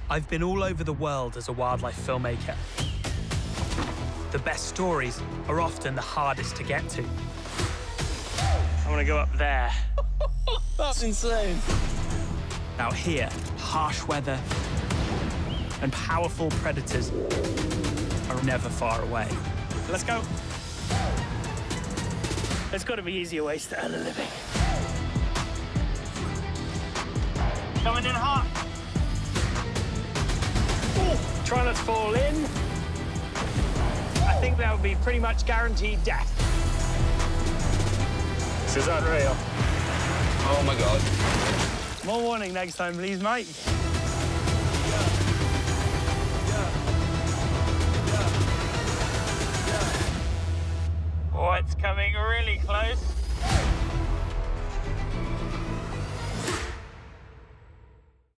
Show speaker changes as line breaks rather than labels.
I've been all over the world as a wildlife filmmaker. The best stories are often the hardest to get to. I want to go up there.
That's insane.
Out here, harsh weather and powerful predators are never far away. Let's go. There's got to be easier ways to earn a living. Coming in hot. Ooh, try not to fall in. I think that would be pretty much guaranteed death. This is unreal.
Oh my God.
More warning next time, please, mate. Oh, it's coming really close.